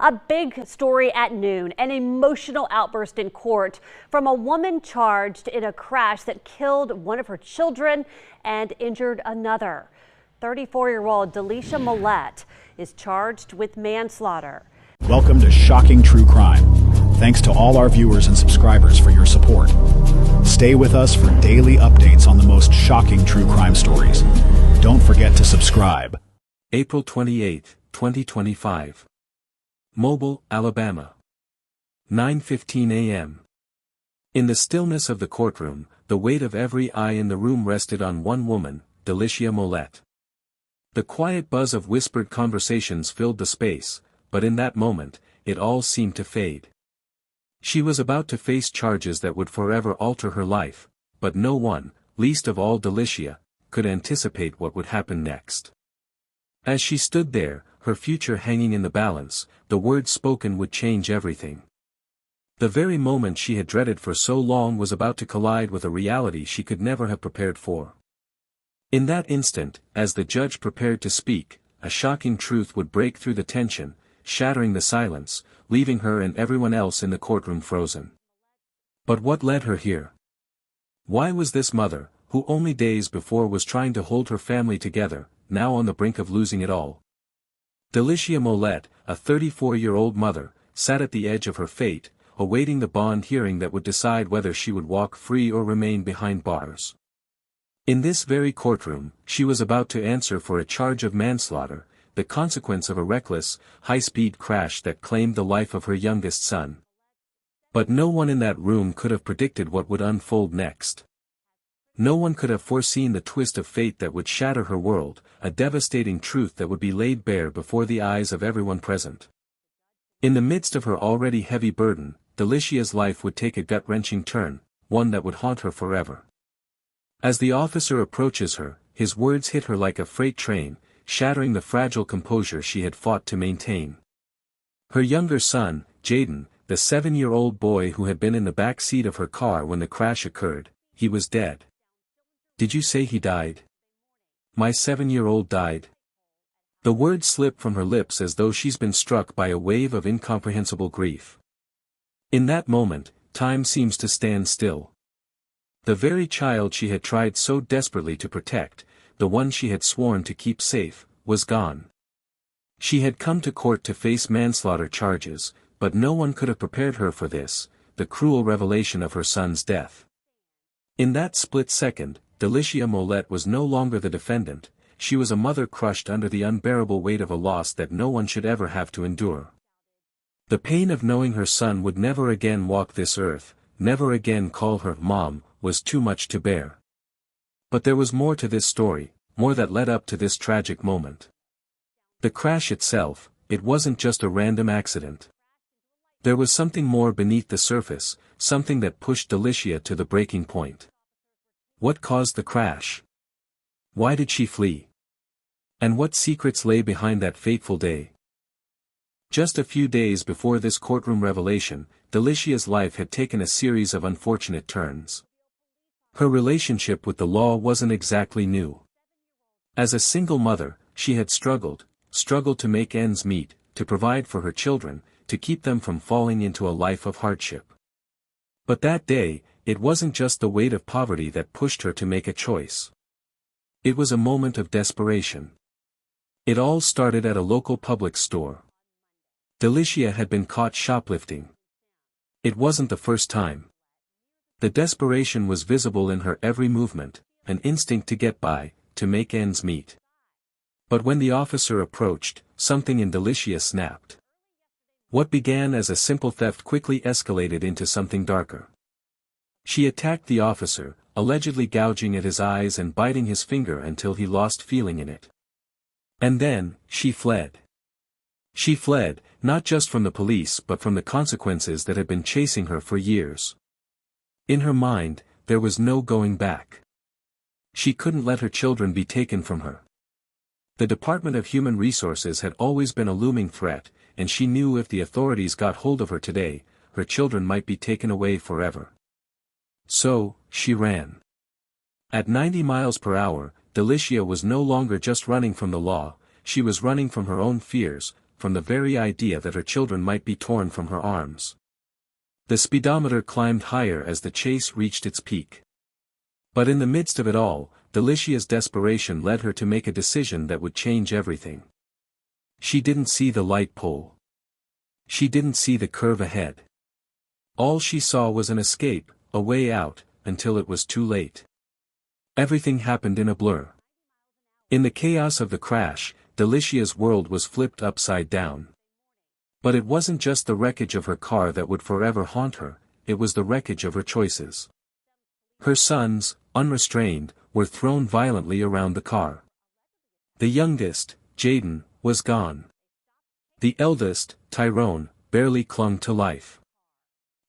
A big story at noon, an emotional outburst in court from a woman charged in a crash that killed one of her children and injured another. 34-year-old Delisha Millette is charged with manslaughter. Welcome to Shocking True Crime. Thanks to all our viewers and subscribers for your support. Stay with us for daily updates on the most shocking true crime stories. Don't forget to subscribe. April 28, 2025. Mobile, Alabama. 9:15 a.m. In the stillness of the courtroom, the weight of every eye in the room rested on one woman, Delisha Millette. The quiet buzz of whispered conversations filled the space, but in that moment, it all seemed to fade. She was about to face charges that would forever alter her life, but no one, least of all Delisha, could anticipate what would happen next. As she stood there, her future hanging in the balance, the words spoken would change everything. The very moment she had dreaded for so long was about to collide with a reality she could never have prepared for. In that instant, as the judge prepared to speak, a shocking truth would break through the tension, shattering the silence, leaving her and everyone else in the courtroom frozen. But what led her here? Why was this mother, who only days before was trying to hold her family together, now on the brink of losing it all? Delisha Millette, a 34-year-old mother, sat at the edge of her fate, awaiting the bond hearing that would decide whether she would walk free or remain behind bars. In this very courtroom, she was about to answer for a charge of manslaughter, the consequence of a reckless, high-speed crash that claimed the life of her youngest son. But no one in that room could have predicted what would unfold next. No one could have foreseen the twist of fate that would shatter her world, a devastating truth that would be laid bare before the eyes of everyone present. In the midst of her already heavy burden, Delisha's life would take a gut-wrenching turn, one that would haunt her forever. As the officer approaches her, his words hit her like a freight train, shattering the fragile composure she had fought to maintain. Her younger son, Jaden, the 7-year-old boy who had been in the back seat of her car when the crash occurred, he was dead. "Did you say he died? My 7-year-old died?" The words slipped from her lips as though she's been struck by a wave of incomprehensible grief. In that moment, time seems to stand still. The very child she had tried so desperately to protect, the one she had sworn to keep safe, was gone. She had come to court to face manslaughter charges, but no one could have prepared her for this, the cruel revelation of her son's death. In that split second, Delisha Millette was no longer the defendant, she was a mother crushed under the unbearable weight of a loss that no one should ever have to endure. The pain of knowing her son would never again walk this earth, never again call her mom, was too much to bear. But there was more to this story, more that led up to this tragic moment. The crash itself, it wasn't just a random accident. There was something more beneath the surface, something that pushed Delisha to the breaking point. What caused the crash? Why did she flee? And what secrets lay behind that fateful day? Just a few days before this courtroom revelation, Delisha's life had taken a series of unfortunate turns. Her relationship with the law wasn't exactly new. As a single mother, she had struggled to make ends meet, to provide for her children, to keep them from falling into a life of hardship. But that day, it wasn't just the weight of poverty that pushed her to make a choice. It was a moment of desperation. It all started at a local public store. Delisha had been caught shoplifting. It wasn't the first time. The desperation was visible in her every movement, an instinct to get by, to make ends meet. But when the officer approached, something in Delisha snapped. What began as a simple theft quickly escalated into something darker. She attacked the officer, allegedly gouging at his eyes and biting his finger until he lost feeling in it. And then, she fled. She fled, not just from the police but from the consequences that had been chasing her for years. In her mind, there was no going back. She couldn't let her children be taken from her. The Department of Human Resources had always been a looming threat, and she knew if the authorities got hold of her today, her children might be taken away forever. So, she ran. At 90 miles per hour, Delisha was no longer just running from the law, she was running from her own fears, from the very idea that her children might be torn from her arms. The speedometer climbed higher as the chase reached its peak. But in the midst of it all, Delicia's desperation led her to make a decision that would change everything. She didn't see the light pole. She didn't see the curve ahead. All she saw was an escape, a way out, until it was too late. Everything happened in a blur. In the chaos of the crash, Delicia's world was flipped upside down. But it wasn't just the wreckage of her car that would forever haunt her, it was the wreckage of her choices. Her sons, unrestrained, were thrown violently around the car. The youngest, Jaden, was gone. The eldest, Tyrone, barely clung to life.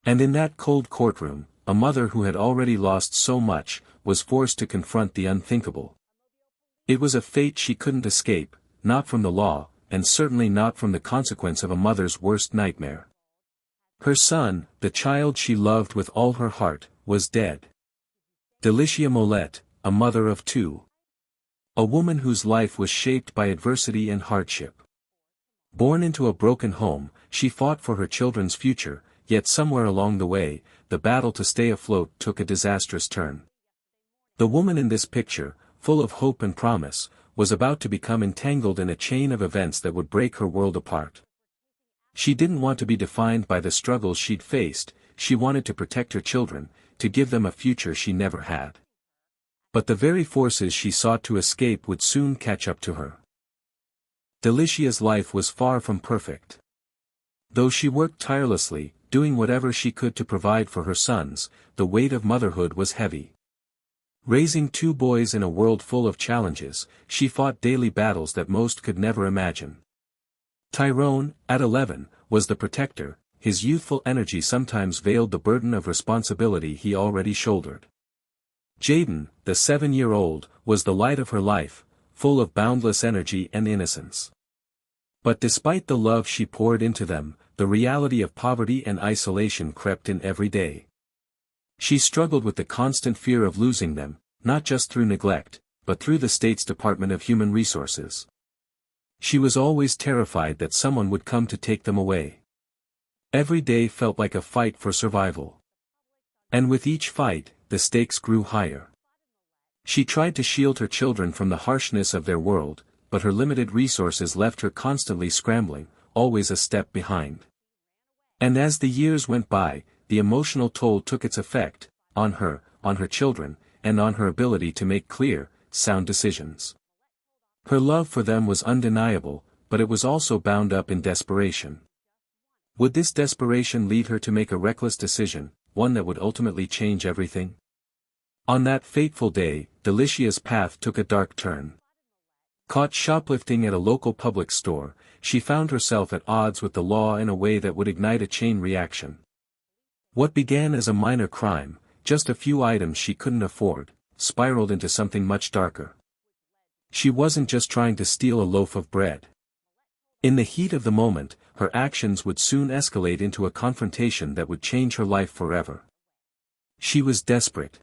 And in that cold courtroom, a mother who had already lost so much, was forced to confront the unthinkable. It was a fate she couldn't escape, not from the law, and certainly not from the consequence of a mother's worst nightmare. Her son, the child she loved with all her heart, was dead. Delicia Mollett, a mother of two. A woman whose life was shaped by adversity and hardship. Born into a broken home, she fought for her children's future, yet somewhere along the way, the battle to stay afloat took a disastrous turn. The woman in this picture, full of hope and promise, was about to become entangled in a chain of events that would break her world apart. She didn't want to be defined by the struggles she'd faced, she wanted to protect her children, to give them a future she never had. But the very forces she sought to escape would soon catch up to her. Delicia's life was far from perfect. Though she worked tirelessly, doing whatever she could to provide for her sons, the weight of motherhood was heavy. Raising two boys in a world full of challenges, she fought daily battles that most could never imagine. Tyrone, at 11, was the protector, his youthful energy sometimes veiled the burden of responsibility he already shouldered. Jaden, the 7-year-old, was the light of her life, full of boundless energy and innocence. But despite the love she poured into them, the reality of poverty and isolation crept in every day. She struggled with the constant fear of losing them, not just through neglect, but through the state's Department of Human Resources. She was always terrified that someone would come to take them away. Every day felt like a fight for survival. And with each fight, the stakes grew higher. She tried to shield her children from the harshness of their world, but her limited resources left her constantly scrambling, always a step behind. And as the years went by, the emotional toll took its effect, on her children, and on her ability to make clear, sound decisions. Her love for them was undeniable, but it was also bound up in desperation. Would this desperation lead her to make a reckless decision, one that would ultimately change everything? On that fateful day, Delicia's path took a dark turn. Caught shoplifting at a local public store, she found herself at odds with the law in a way that would ignite a chain reaction. What began as a minor crime, just a few items she couldn't afford, spiraled into something much darker. She wasn't just trying to steal a loaf of bread. In the heat of the moment, her actions would soon escalate into a confrontation that would change her life forever. She was desperate.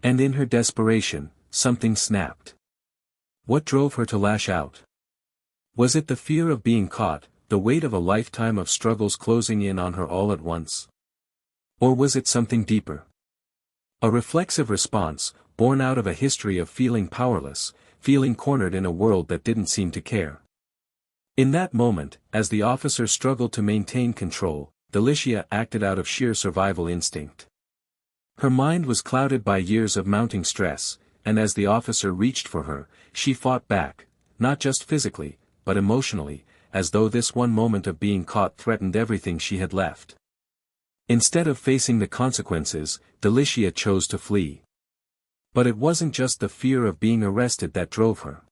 And in her desperation, something snapped. What drove her to lash out? Was it the fear of being caught, the weight of a lifetime of struggles closing in on her all at once? Or was it something deeper? A reflexive response, born out of a history of feeling powerless, feeling cornered in a world that didn't seem to care. In that moment, as the officer struggled to maintain control, Delicia acted out of sheer survival instinct. Her mind was clouded by years of mounting stress, and as the officer reached for her, she fought back, not just physically, but emotionally, as though this one moment of being caught threatened everything she had left. Instead of facing the consequences, Delicia chose to flee. But it wasn't just the fear of being arrested that drove her.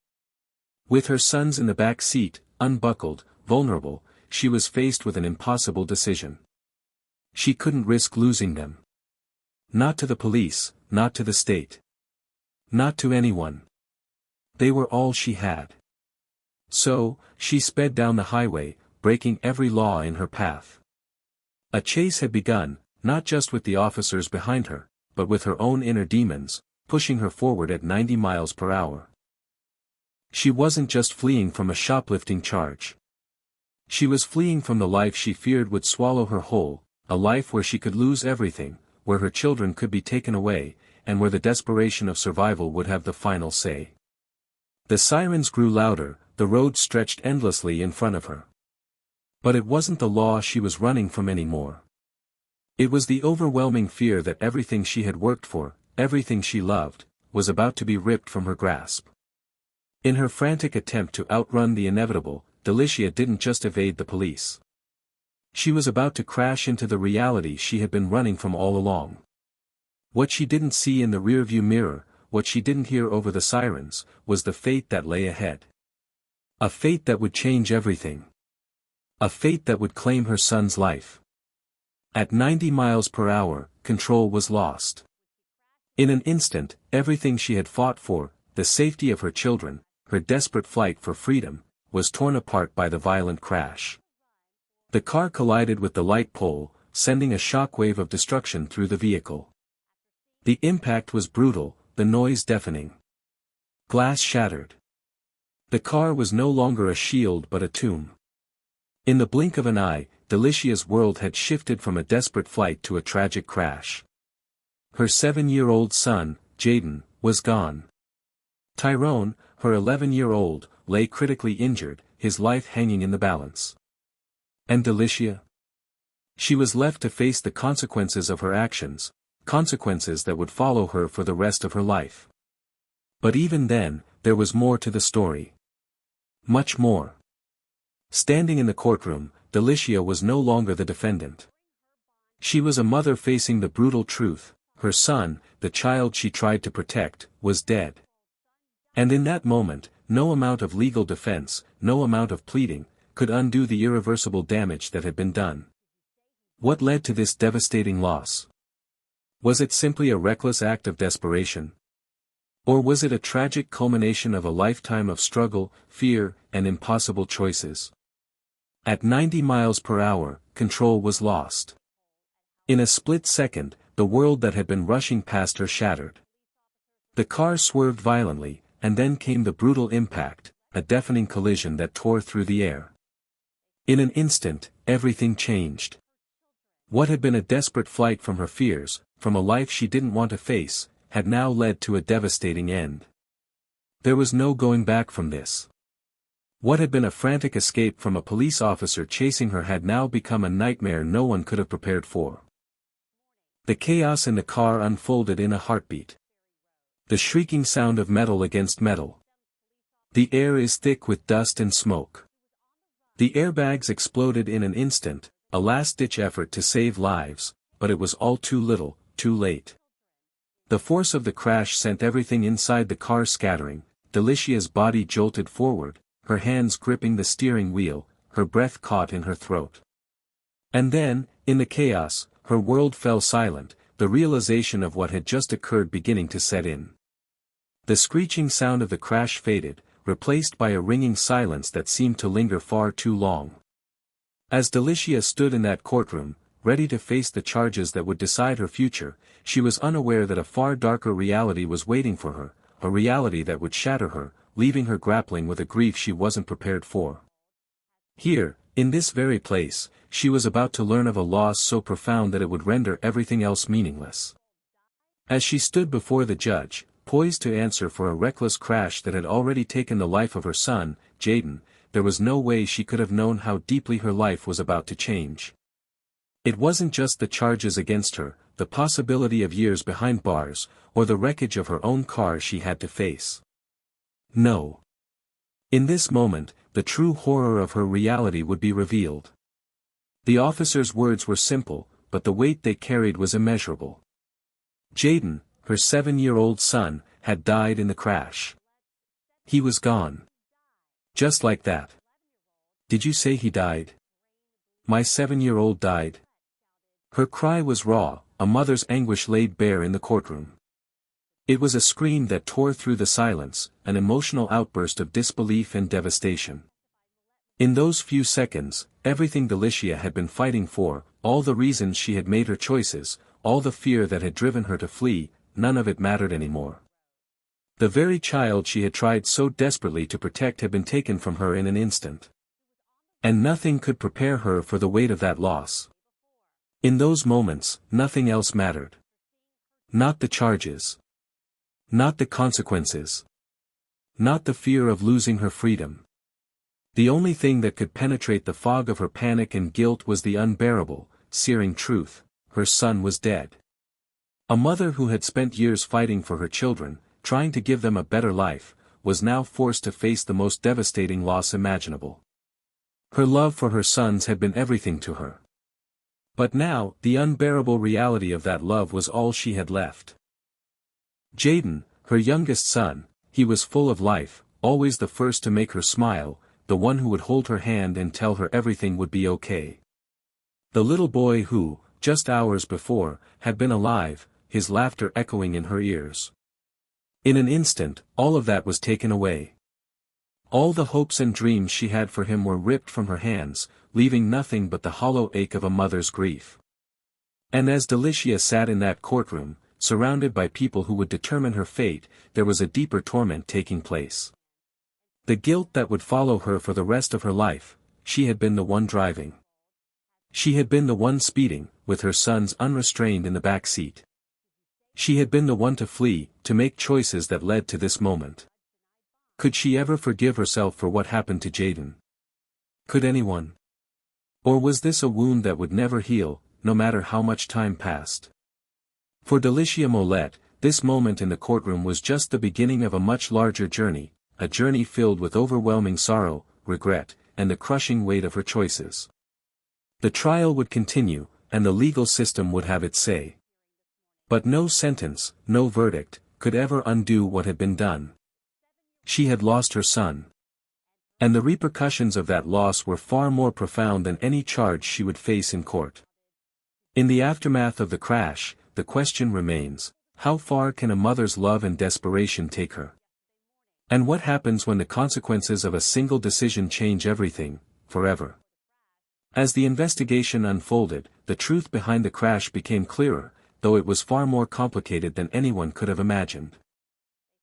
With her sons in the back seat, unbuckled, vulnerable, she was faced with an impossible decision. She couldn't risk losing them. Not to the police, not to the state. Not to anyone. They were all she had. So, she sped down the highway, breaking every law in her path. A chase had begun, not just with the officers behind her, but with her own inner demons, pushing her forward at 90 miles per hour. She wasn't just fleeing from a shoplifting charge. She was fleeing from the life she feared would swallow her whole, a life where she could lose everything, where her children could be taken away, and where the desperation of survival would have the final say. The sirens grew louder, the road stretched endlessly in front of her. But it wasn't the law she was running from anymore. It was the overwhelming fear that everything she had worked for, everything she loved, was about to be ripped from her grasp. In her frantic attempt to outrun the inevitable, Delicia didn't just evade the police. She was about to crash into the reality she had been running from all along. What she didn't see in the rearview mirror, what she didn't hear over the sirens, was the fate that lay ahead. A fate that would change everything. A fate that would claim her son's life. At 90 miles per hour, control was lost. In an instant, everything she had fought for, the safety of her children, her desperate flight for freedom, was torn apart by the violent crash. The car collided with the light pole, sending a shockwave of destruction through the vehicle. The impact was brutal, the noise deafening. Glass shattered. The car was no longer a shield but a tomb. In the blink of an eye, Delicia's world had shifted from a desperate flight to a tragic crash. Her 7-year-old son, Jaden, was gone. Tyrone, her 11-year-old, lay critically injured, his life hanging in the balance. And Delicia? She was left to face the consequences of her actions, consequences that would follow her for the rest of her life. But even then, there was more to the story. Much more. Standing in the courtroom, Delicia was no longer the defendant. She was a mother facing the brutal truth: her son, the child she tried to protect, was dead. And in that moment, no amount of legal defense, no amount of pleading, could undo the irreversible damage that had been done. What led to this devastating loss? Was it simply a reckless act of desperation? Or was it a tragic culmination of a lifetime of struggle, fear, and impossible choices? At 90 miles per hour, control was lost. In a split second, the world that had been rushing past her shattered. The car swerved violently, and then came the brutal impact, a deafening collision that tore through the air. In an instant, everything changed. What had been a desperate flight from her fears, from a life she didn't want to face, had now led to a devastating end. There was no going back from this. What had been a frantic escape from a police officer chasing her had now become a nightmare no one could have prepared for. The chaos in the car unfolded in a heartbeat. The shrieking sound of metal against metal. The air is thick with dust and smoke. The airbags exploded in an instant, a last-ditch effort to save lives, but it was all too little, too late. The force of the crash sent everything inside the car scattering. Delicia's body jolted forward, her hands gripping the steering wheel, her breath caught in her throat. And then, in the chaos, her world fell silent, the realization of what had just occurred beginning to set in. The screeching sound of the crash faded, replaced by a ringing silence that seemed to linger far too long. As Delicia stood in that courtroom, ready to face the charges that would decide her future, she was unaware that a far darker reality was waiting for her, a reality that would shatter her, leaving her grappling with a grief she wasn't prepared for. Here, in this very place, she was about to learn of a loss so profound that it would render everything else meaningless. As she stood before the judge, poised to answer for a reckless crash that had already taken the life of her son, Jaden, there was no way she could have known how deeply her life was about to change. It wasn't just the charges against her, the possibility of years behind bars, or the wreckage of her own car she had to face. No. In this moment, the true horror of her reality would be revealed. The officer's words were simple, but the weight they carried was immeasurable. Jaden, her 7-year-old son, had died in the crash. He was gone. Just like that. Did you say he died? My 7-year-old died. Her cry was raw, a mother's anguish laid bare in the courtroom. It was a scream that tore through the silence, an emotional outburst of disbelief and devastation. In those few seconds, everything Delicia had been fighting for, all the reasons she had made her choices, all the fear that had driven her to flee, none of it mattered anymore. The very child she had tried so desperately to protect had been taken from her in an instant. And nothing could prepare her for the weight of that loss. In those moments, nothing else mattered. Not the charges. Not the consequences. Not the fear of losing her freedom. The only thing that could penetrate the fog of her panic and guilt was the unbearable, searing truth: her son was dead. A mother who had spent years fighting for her children, trying to give them a better life, was now forced to face the most devastating loss imaginable. Her love for her sons had been everything to her. But now, the unbearable reality of that love was all she had left. Jaden, her youngest son, he was full of life, always the first to make her smile, the one who would hold her hand and tell her everything would be okay. The little boy who, just hours before, had been alive, his laughter echoing in her ears. In an instant, all of that was taken away. All the hopes and dreams she had for him were ripped from her hands, leaving nothing but the hollow ache of a mother's grief. And as Delicia sat in that courtroom, surrounded by people who would determine her fate, there was a deeper torment taking place. The guilt that would follow her for the rest of her life. She had been the one driving. She had been the one speeding, with her sons unrestrained in the back seat. She had been the one to flee, to make choices that led to this moment. Could she ever forgive herself for what happened to Jaden? Could anyone? Or was this a wound that would never heal, no matter how much time passed? For Delicia Mollett, this moment in the courtroom was just the beginning of a much larger journey, a journey filled with overwhelming sorrow, regret, and the crushing weight of her choices. The trial would continue, and the legal system would have its say. But no sentence, no verdict, could ever undo what had been done. She had lost her son. And the repercussions of that loss were far more profound than any charge she would face in court. In the aftermath of the crash, the question remains: how far can a mother's love and desperation take her? And what happens when the consequences of a single decision change everything, forever? As the investigation unfolded, the truth behind the crash became clearer, though it was far more complicated than anyone could have imagined.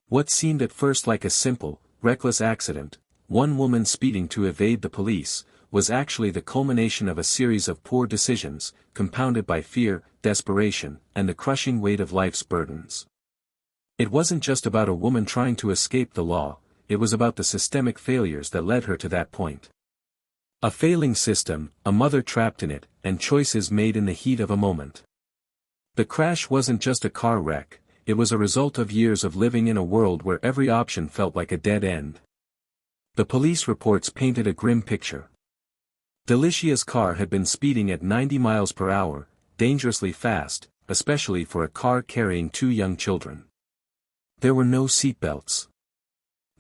What seemed at first like a simple, reckless accident, one woman speeding to evade the police, was actually the culmination of a series of poor decisions, compounded by fear, desperation, and the crushing weight of life's burdens. It wasn't just about a woman trying to escape the law, it was about the systemic failures that led her to that point. A failing system, a mother trapped in it, and choices made in the heat of a moment. The crash wasn't just a car wreck, it was a result of years of living in a world where every option felt like a dead end. The police reports painted a grim picture. Delicia's car had been speeding at 90 miles per hour, dangerously fast, especially for a car carrying 2 young children. There were no seatbelts.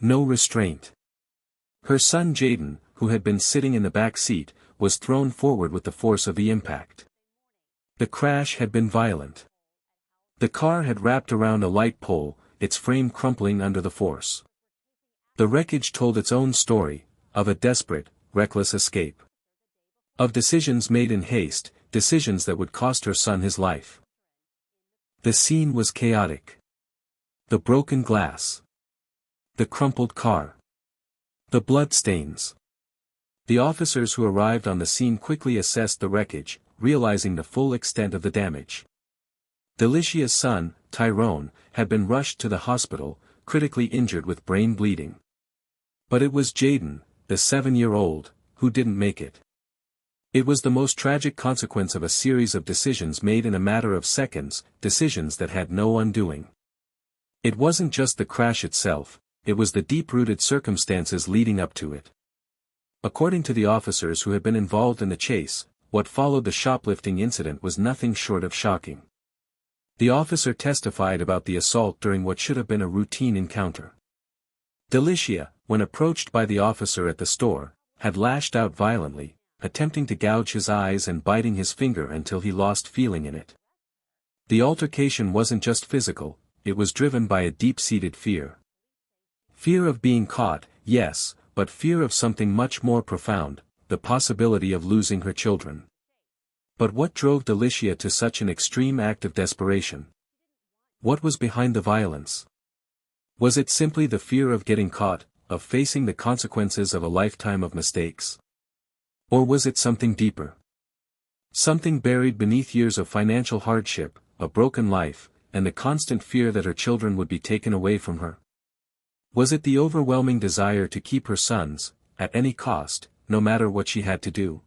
No restraint. Her son Jaden, who had been sitting in the back seat, was thrown forward with the force of the impact. The crash had been violent. The car had wrapped around a light pole, its frame crumpling under the force. The wreckage told its own story, of a desperate, reckless escape. Of decisions made in haste, decisions that would cost her son his life. The scene was chaotic. The broken glass. The crumpled car. The bloodstains. The officers who arrived on the scene quickly assessed the wreckage, realizing the full extent of the damage. Delicia's son, Tyrone, had been rushed to the hospital, critically injured with brain bleeding. But it was Jaden, the 7-year-old, who didn't make it. It was the most tragic consequence of a series of decisions made in a matter of seconds, decisions that had no undoing. It wasn't just the crash itself, it was the deep-rooted circumstances leading up to it. According to the officers who had been involved in the chase, what followed the shoplifting incident was nothing short of shocking. The officer testified about the assault during what should have been a routine encounter. Delicia, when approached by the officer at the store, had lashed out violently, attempting to gouge his eyes and biting his finger until he lost feeling in it. The altercation wasn't just physical, it was driven by a deep-seated fear. Fear of being caught, yes, but fear of something much more profound, the possibility of losing her children. But what drove Delicia to such an extreme act of desperation? What was behind the violence? Was it simply the fear of getting caught, of facing the consequences of a lifetime of mistakes? Or was it something deeper? Something buried beneath years of financial hardship, a broken life, and the constant fear that her children would be taken away from her? Was it the overwhelming desire to keep her sons, at any cost, no matter what she had to do?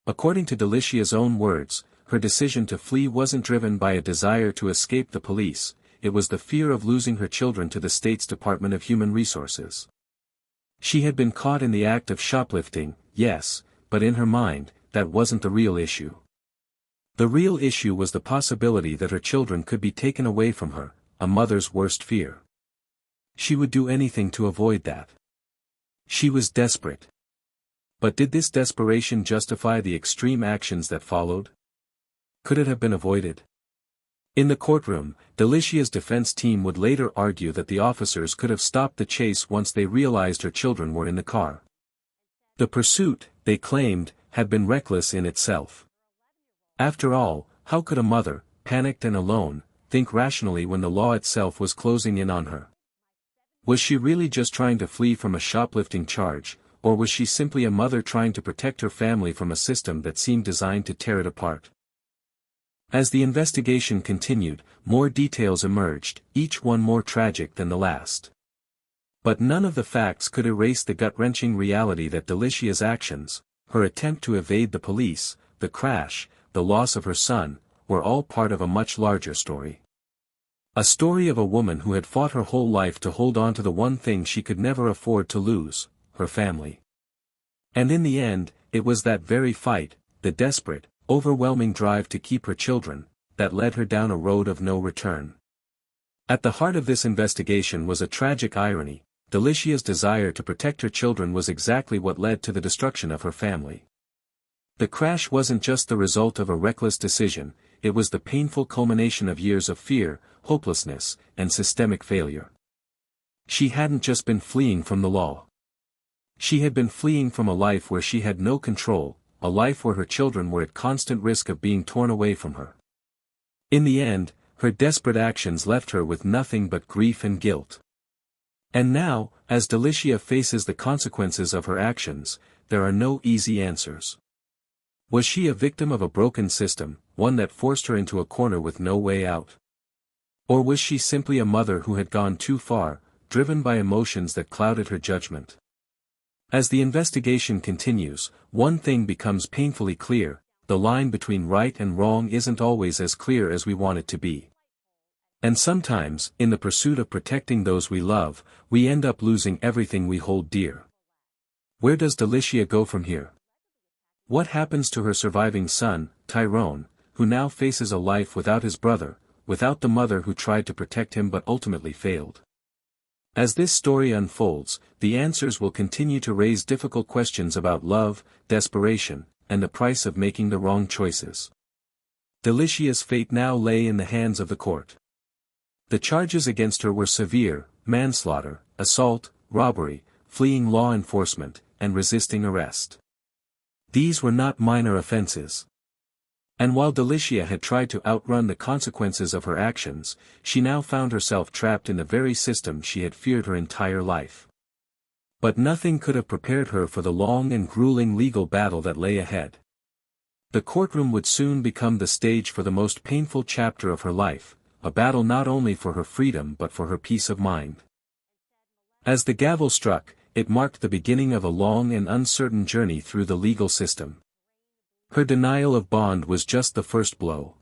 According to Delicia's own words, her decision to flee wasn't driven by a desire to escape the police, it was the fear of losing her children to the state's Department of Human Resources. She had been caught in the act of shoplifting, yes, but in her mind, that wasn't the real issue. The real issue was the possibility that her children could be taken away from her, a mother's worst fear. She would do anything to avoid that. She was desperate. But did this desperation justify the extreme actions that followed? Could it have been avoided? In the courtroom, Delicia's defense team would later argue that the officers could have stopped the chase once they realized her children were in the car. The pursuit, they claimed, had been reckless in itself. After all, how could a mother, panicked and alone, think rationally when the law itself was closing in on her? Was she really just trying to flee from a shoplifting charge, or was she simply a mother trying to protect her family from a system that seemed designed to tear it apart? As the investigation continued, more details emerged, each one more tragic than the last. But none of the facts could erase the gut-wrenching reality that Delicia's actions, her attempt to evade the police, the crash, the loss of her son, were all part of a much larger story. A story of a woman who had fought her whole life to hold on to the one thing she could never afford to lose, her family. And in the end, it was that very fight, the desperate, overwhelming drive to keep her children, that led her down a road of no return. At the heart of this investigation was a tragic irony. Delicia's desire to protect her children was exactly what led to the destruction of her family. The crash wasn't just the result of a reckless decision, it was the painful culmination of years of fear, hopelessness, and systemic failure. She hadn't just been fleeing from the law. She had been fleeing from a life where she had no control, a life where her children were at constant risk of being torn away from her. In the end, her desperate actions left her with nothing but grief and guilt. And now, as Delicia faces the consequences of her actions, there are no easy answers. Was she a victim of a broken system, one that forced her into a corner with no way out? Or was she simply a mother who had gone too far, driven by emotions that clouded her judgment? As the investigation continues, one thing becomes painfully clear: the line between right and wrong isn't always as clear as we want it to be. And sometimes, in the pursuit of protecting those we love, we end up losing everything we hold dear. Where does Delicia go from here? What happens to her surviving son, Tyrone, who now faces a life without his brother, without the mother who tried to protect him but ultimately failed? As this story unfolds, the answers will continue to raise difficult questions about love, desperation, and the price of making the wrong choices. Delicia's fate now lay in the hands of the court. The charges against her were severe: manslaughter, assault, robbery, fleeing law enforcement, and resisting arrest. These were not minor offenses. And while Delicia had tried to outrun the consequences of her actions, she now found herself trapped in the very system she had feared her entire life. But nothing could have prepared her for the long and grueling legal battle that lay ahead. The courtroom would soon become the stage for the most painful chapter of her life, a battle not only for her freedom but for her peace of mind. As the gavel struck, it marked the beginning of a long and uncertain journey through the legal system. Her denial of bond was just the first blow.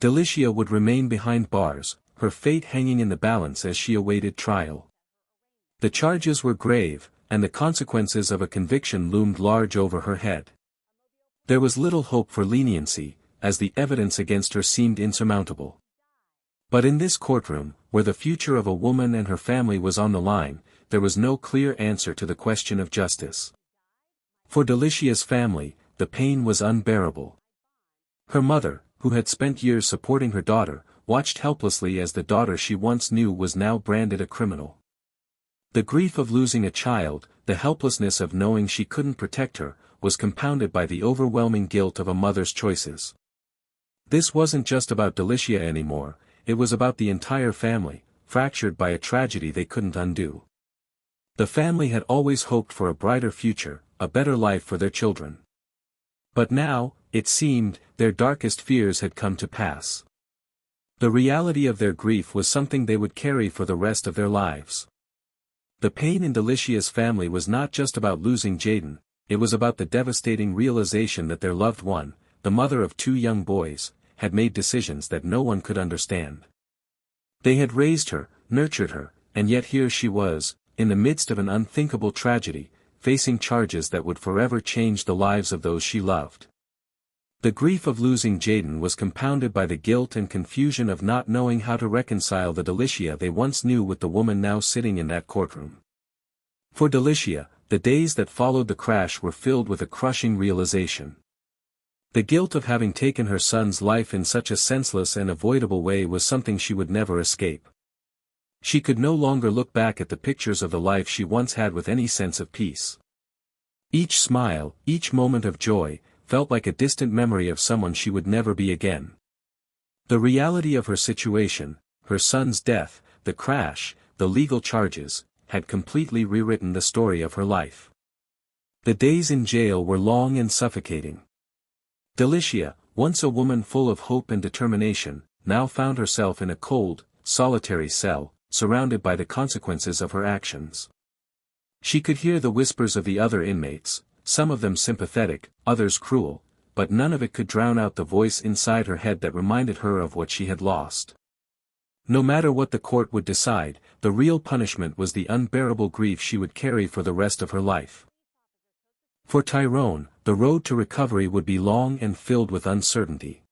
Delicia would remain behind bars, her fate hanging in the balance as she awaited trial. The charges were grave, and the consequences of a conviction loomed large over her head. There was little hope for leniency, as the evidence against her seemed insurmountable. But in this courtroom, where the future of a woman and her family was on the line, there was no clear answer to the question of justice. For Delicia's family, the pain was unbearable. Her mother, who had spent years supporting her daughter, watched helplessly as the daughter she once knew was now branded a criminal. The grief of losing a child, the helplessness of knowing she couldn't protect her, was compounded by the overwhelming guilt of a mother's choices. This wasn't just about Delicia anymore, it was about the entire family, fractured by a tragedy they couldn't undo. The family had always hoped for a brighter future, a better life for their children. But now, it seemed, their darkest fears had come to pass. The reality of their grief was something they would carry for the rest of their lives. The pain in Delicia's family was not just about losing Jaden, it was about the devastating realization that their loved one, the mother of 2 young boys, had made decisions that no one could understand. They had raised her, nurtured her, and yet here she was, in the midst of an unthinkable tragedy, facing charges that would forever change the lives of those she loved. The grief of losing Jaden was compounded by the guilt and confusion of not knowing how to reconcile the Delicia they once knew with the woman now sitting in that courtroom. For Delicia, the days that followed the crash were filled with a crushing realization. The guilt of having taken her son's life in such a senseless and avoidable way was something she would never escape. She could no longer look back at the pictures of the life she once had with any sense of peace. Each smile, each moment of joy, felt like a distant memory of someone she would never be again. The reality of her situation, her son's death, the crash, the legal charges, had completely rewritten the story of her life. The days in jail were long and suffocating. Delicia, once a woman full of hope and determination, now found herself in a cold, solitary cell, surrounded by the consequences of her actions. She could hear the whispers of the other inmates, some of them sympathetic, others cruel, but none of it could drown out the voice inside her head that reminded her of what she had lost. No matter what the court would decide, the real punishment was the unbearable grief she would carry for the rest of her life. For Tyrone, the road to recovery would be long and filled with uncertainty.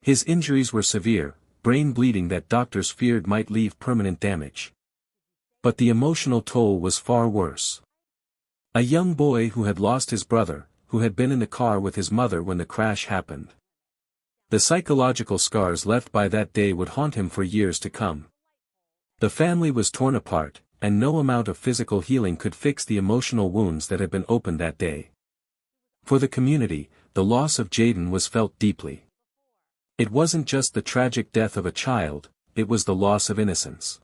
His injuries were severe, brain bleeding that doctors feared might leave permanent damage. But the emotional toll was far worse. A young boy who had lost his brother, who had been in the car with his mother when the crash happened. The psychological scars left by that day would haunt him for years to come. The family was torn apart, and no amount of physical healing could fix the emotional wounds that had been opened that day. For the community, the loss of Jaden was felt deeply. It wasn't just the tragic death of a child, it was the loss of innocence.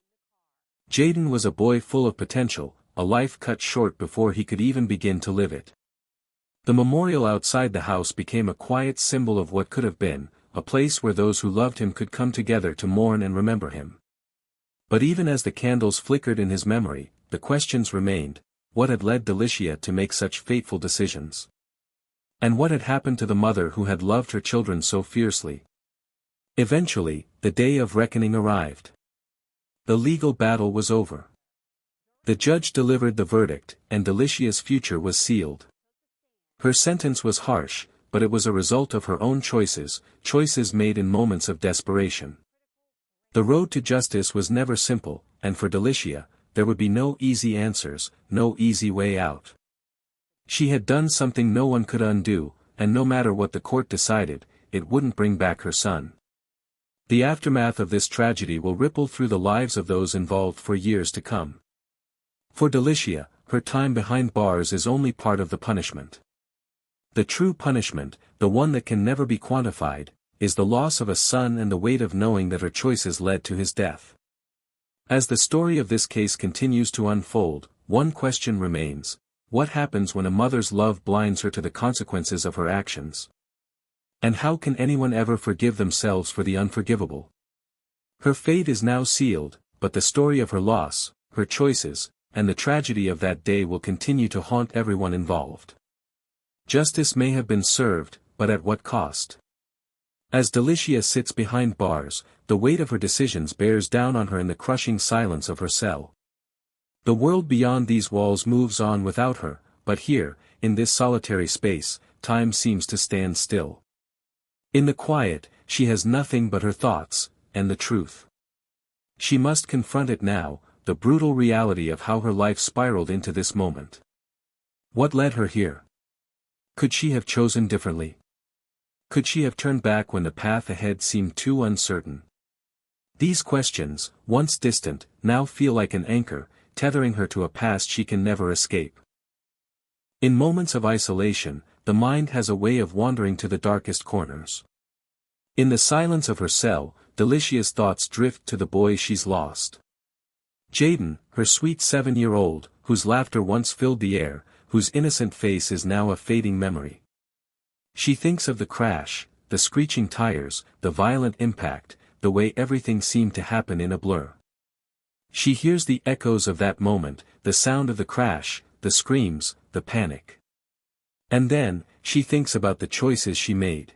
Jaden was a boy full of potential, a life cut short before he could even begin to live it. The memorial outside the house became a quiet symbol of what could have been, a place where those who loved him could come together to mourn and remember him. But even as the candles flickered in his memory, the questions remained: what had led Delicia to make such fateful decisions? And what had happened to the mother who had loved her children so fiercely? Eventually, the day of reckoning arrived. The legal battle was over. The judge delivered the verdict, and Delicia's future was sealed. Her sentence was harsh, but it was a result of her own choices, choices made in moments of desperation. The road to justice was never simple, and for Delicia, there would be no easy answers, no easy way out. She had done something no one could undo, and no matter what the court decided, it wouldn't bring back her son. The aftermath of this tragedy will ripple through the lives of those involved for years to come. For Delicia, her time behind bars is only part of the punishment. The true punishment, the one that can never be quantified, is the loss of a son and the weight of knowing that her choices led to his death. As the story of this case continues to unfold, one question remains: what happens when a mother's love blinds her to the consequences of her actions? And how can anyone ever forgive themselves for the unforgivable? Her fate is now sealed, but the story of her loss, her choices, and the tragedy of that day will continue to haunt everyone involved. Justice may have been served, but at what cost? As Delicia sits behind bars, the weight of her decisions bears down on her in the crushing silence of her cell. The world beyond these walls moves on without her, but here, in this solitary space, time seems to stand still. In the quiet, she has nothing but her thoughts, and the truth. She must confront it now, the brutal reality of how her life spiraled into this moment. What led her here? Could she have chosen differently? Could she have turned back when the path ahead seemed too uncertain? These questions, once distant, now feel like an anchor, tethering her to a past she can never escape. In moments of isolation, the mind has a way of wandering to the darkest corners. In the silence of her cell, Delicia's thoughts drift to the boy she's lost. Jaden, her sweet 7-year-old, whose laughter once filled the air, whose innocent face is now a fading memory. She thinks of the crash, the screeching tires, the violent impact, the way everything seemed to happen in a blur. She hears the echoes of that moment, the sound of the crash, the screams, the panic. And then, she thinks about the choices she made.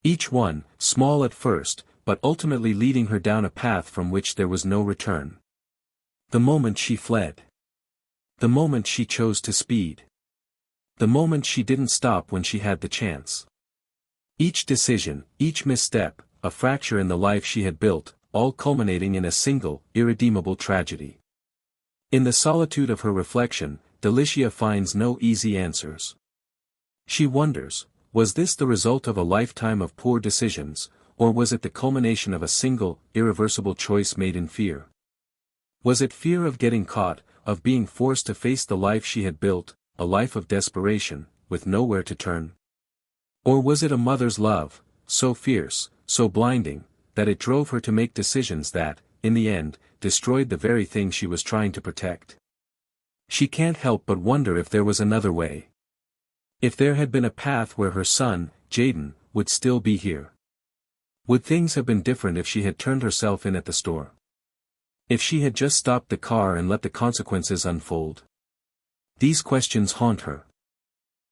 Each one, small at first, but ultimately leading her down a path from which there was no return. The moment she fled. The moment she chose to speed. The moment she didn't stop when she had the chance. Each decision, each misstep, a fracture in the life she had built, all culminating in a single, irredeemable tragedy. In the solitude of her reflection, Delicia finds no easy answers. She wonders, was this the result of a lifetime of poor decisions, or was it the culmination of a single, irreversible choice made in fear? Was it fear of getting caught, of being forced to face the life she had built, a life of desperation, with nowhere to turn? Or was it a mother's love, so fierce, so blinding, that it drove her to make decisions that, in the end, destroyed the very thing she was trying to protect? She can't help but wonder if there was another way. If there had been a path where her son, Jaden, would still be here. Would things have been different if she had turned herself in at the store? If she had just stopped the car and let the consequences unfold? These questions haunt her.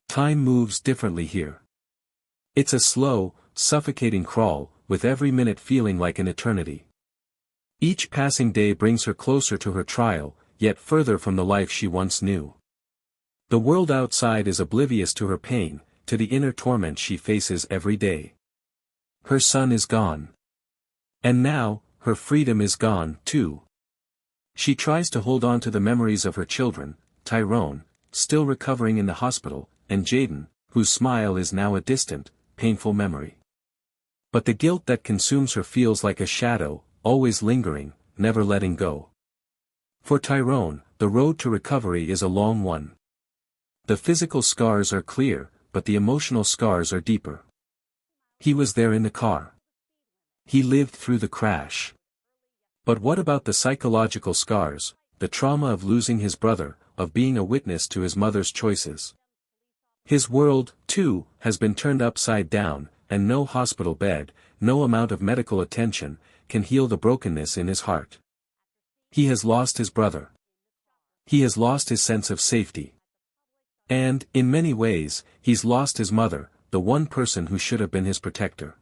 Time moves differently here. It's a slow, suffocating crawl, with every minute feeling like an eternity. Each passing day brings her closer to her trial, yet further from the life she once knew. The world outside is oblivious to her pain, to the inner torment she faces every day. Her son is gone. And now, her freedom is gone, too. She tries to hold on to the memories of her children, Tyrone, still recovering in the hospital, and Jaden, whose smile is now a distant, painful memory. But the guilt that consumes her feels like a shadow, always lingering, never letting go. For Tyrone, the road to recovery is a long one. The physical scars are clear, but the emotional scars are deeper. He was there in the car. He lived through the crash. But what about the psychological scars, the trauma of losing his brother, of being a witness to his mother's choices? His world, too, has been turned upside down, and no hospital bed, no amount of medical attention, can heal the brokenness in his heart. He has lost his brother. He has lost his sense of safety. And, in many ways, he's lost his mother, the one person who should have been his protector.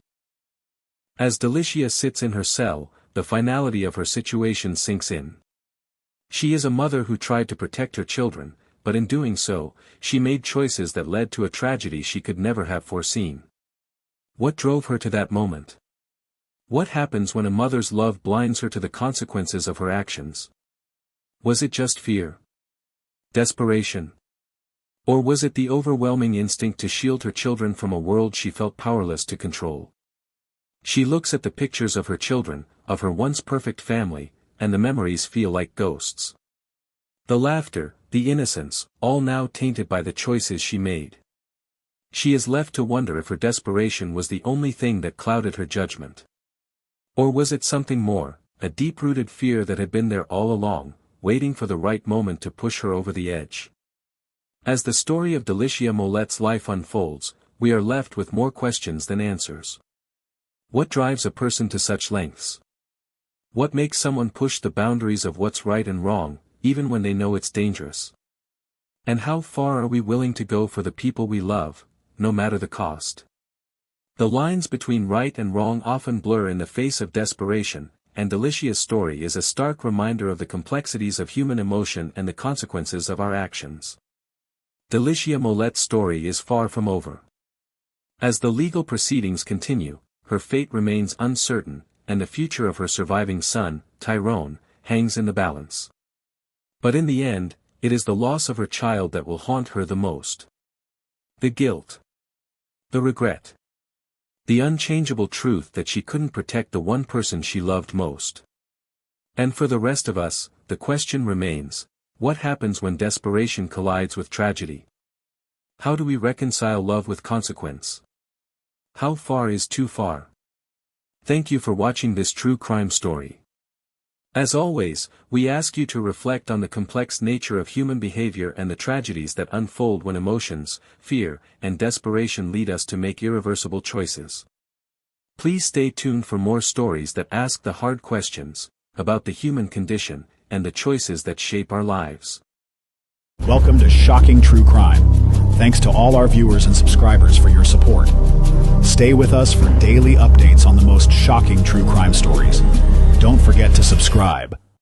As Delicia sits in her cell, the finality of her situation sinks in. She is a mother who tried to protect her children, but in doing so, she made choices that led to a tragedy she could never have foreseen. What drove her to that moment? What happens when a mother's love blinds her to the consequences of her actions? Was it just fear? Desperation? Or was it the overwhelming instinct to shield her children from a world she felt powerless to control? She looks at the pictures of her children, of her once perfect family, and the memories feel like ghosts. The laughter, the innocence, all now tainted by the choices she made. She is left to wonder if her desperation was the only thing that clouded her judgment. Or was it something more, a deep-rooted fear that had been there all along, waiting for the right moment to push her over the edge? As the story of Delicia Molet's life unfolds, we are left with more questions than answers. What drives a person to such lengths? What makes someone push the boundaries of what's right and wrong, even when they know it's dangerous? And how far are we willing to go for the people we love, no matter the cost? The lines between right and wrong often blur in the face of desperation, and Delicia's story is a stark reminder of the complexities of human emotion and the consequences of our actions. Delicia Molet's story is far from over. As the legal proceedings continue, her fate remains uncertain, and the future of her surviving son, Tyrone, hangs in the balance. But in the end, it is the loss of her child that will haunt her the most. The guilt. The regret. The unchangeable truth that she couldn't protect the one person she loved most. And for the rest of us, the question remains, what happens when desperation collides with tragedy? How do we reconcile love with consequence? How far is too far? Thank you for watching this true crime story. As always, we ask you to reflect on the complex nature of human behavior and the tragedies that unfold when emotions, fear, and desperation lead us to make irreversible choices. Please stay tuned for more stories that ask the hard questions about the human condition and the choices that shape our lives. Welcome to Shocking True Crime. Thanks to all our viewers and subscribers for your support. Stay with us for daily updates on the most shocking true crime stories. Don't forget to subscribe.